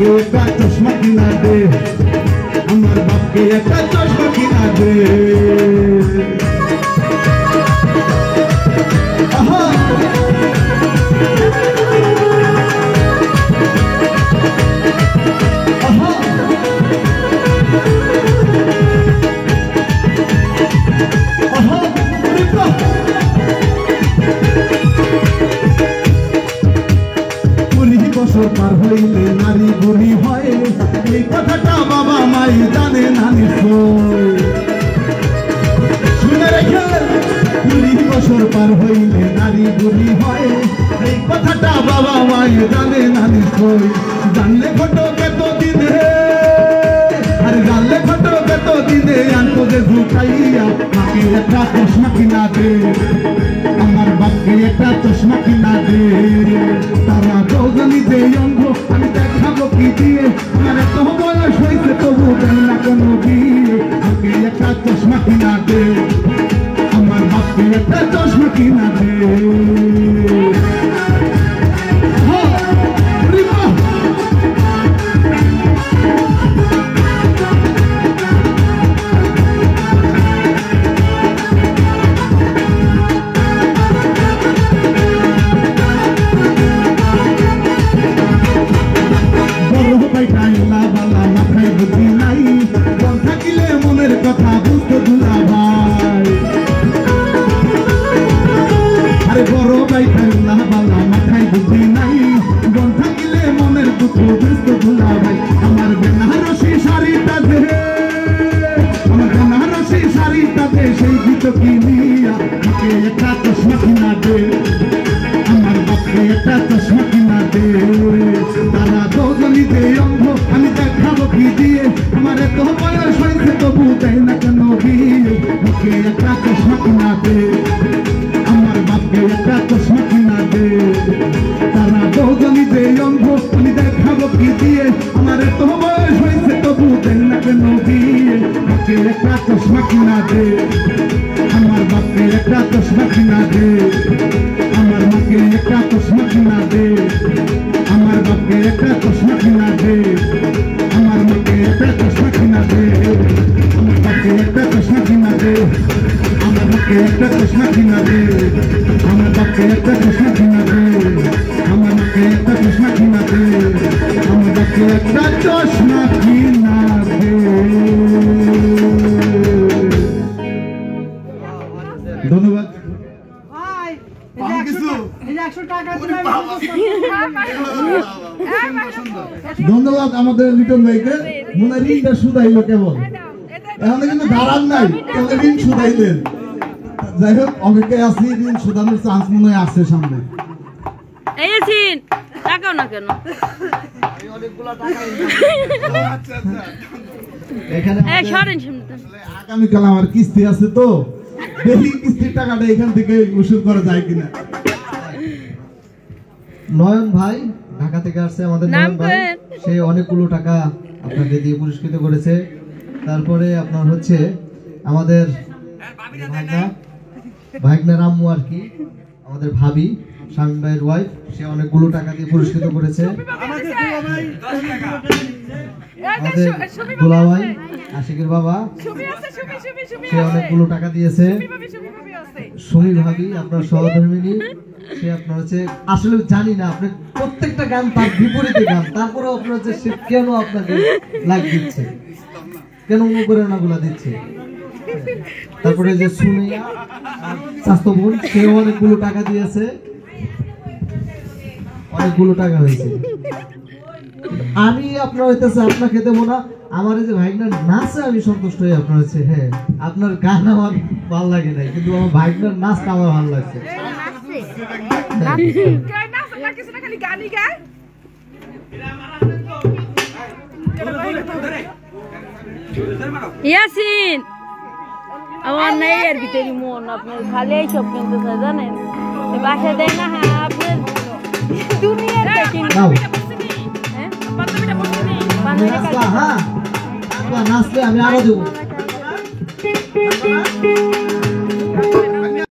বাপকে একটা চশমা কিনা দে, আমার বাপকে একটা চশমা কিনা দে। বছর পার হইলে নারী বুড়ি হয়, এই কথাটা বাবা মাই জানে না নিশ্চয়। শুনে রেখে 20 বছর পার হইলে নারী বুড়ি হয়, এই কথাটা বাবা মাই জানে না নিশ্চয়। জানলে ঘটো কেত দিনে, আর জানলে ঘটো কেত দিনে আনতো যে ঝুঁকাইয়া মাকে একটা চশমা কিনা দে, আমার বাপকে একটা চশমা কিনা দে। তারা দুজনিতে অন্ধ, আমি দেখাবো কি দিয়ে, আমার এত বয়স হয়েছে তবু দেয় না কোনো বিয়ে। আমাকে একটা চশমা কিনা দে, আমার বাপকে একটা চশমা কিনা দে। সেই গীত কিনিয়া আমাকে একটা চশমা কিনা দে, আমার বাপকে একটা চশমা কিনা দে। তারা দুজনিতে অন্ধ, আমি দেখাবো কি দিয়ে, আমার এত বয়স হয়েছে তবু দেয় না কেন বিয়ে। আমাকে একটা চশমা কিনা দে, আমার বাপকে একটা চশমা কিনা দে। তারা দুজনিতে অন্ধ, আমি দেখাবো কি দিয়ে, আমার এত বয়স হয়েছে তবু দেয় না কেন বিয়ে। আমাকে একটা চশমা কিনা দে, আমার বাপকে একটা চশমা কিনা দে, আমার মাকে একটা চশমা কিনা দে, আমার বাপকে একটা চশমা কিনা দে, আমার মাকে একটা চশমা কিনা দে, আমার বাপকে একটা চশমা কিনা দে, আমার মাকে একটা চশমা কিনা দে, আমার বাপকে একটা চশমা কিনা দে, আমার মাকে একটা চশমা কিনা দে, আমার বাপকে একটা চশমা কিনা দে। ধন্যবাদ। ধন্যবাদ আমাদের লিটন ভাইকে। মনে ঋণটা শুধাইলো কেবল, এখন কিন্তু দাঁড়ান নাই, কেবল ঋণ শুধাইলেন। যাই হোক, অপেক্ষায় আছি, ঋণ শুধানোর চান্স মনে হয় আসছে সামনে। আগামীকাল আমার কিস্তি আছে, তো দেখি কিস্তির টাকাটা এখান থেকে উসুল করা যায় কিনা। নয়ন ভাই ঢাকা থেকে আসছে, আমাদের নয়ন ভাই, সে অনেকগুলো টাকা আপনাকে দিয়ে পুরস্কৃত করেছে। তারপরে আপনার হচ্ছে আমাদের ভাইগনার আম্মু আর কি, আমাদের ভাবি শামীম ভাইয়ের ওয়াইফ, সে অনেকগুলো টাকা দিয়ে পুরস্কৃত করেছে। আমাদের দুলা ভাই আশিকের বাবা, সে অনেকগুলো টাকা দিয়েছে। সুমি ভাবি আপনার সহধর্মিনী, সে আপনার হচ্ছে, আসলে জানি না আপনি প্রত্যেকটা গান তার বিপরীতে গান, তারপরে আপনার হচ্ছে সে কেন আপনাকে লাইক দিচ্ছে, কেন অনুপ্রেরণাগুলা দিচ্ছে। তারপরে যে সুমিয়া স্বাস্থ্য বোন, সেও অনেকগুলো টাকা দিয়েছে, অনেকগুলো টাকা হয়েছে। আমি আপনার হইতেছে আপনাকে দেবো না, আমার এই যে ভাইগনার নাচে আমি সন্তুষ্ট হই। আপনার হচ্ছে, হ্যাঁ আপনার গান আমার ভালো লাগে নাই, কিন্তু আমার ভাইগনার নাচটা আমার ভালো লাগছে। ইয়াসিন আমার নাই এর ভিতরে মন, আপনার খালি এই সব কিনতে চাই জানেন, বাসায় দেয় না। হ্যাঁ আপনার দুনিয়ার নাচলে আমি আরো দেবো।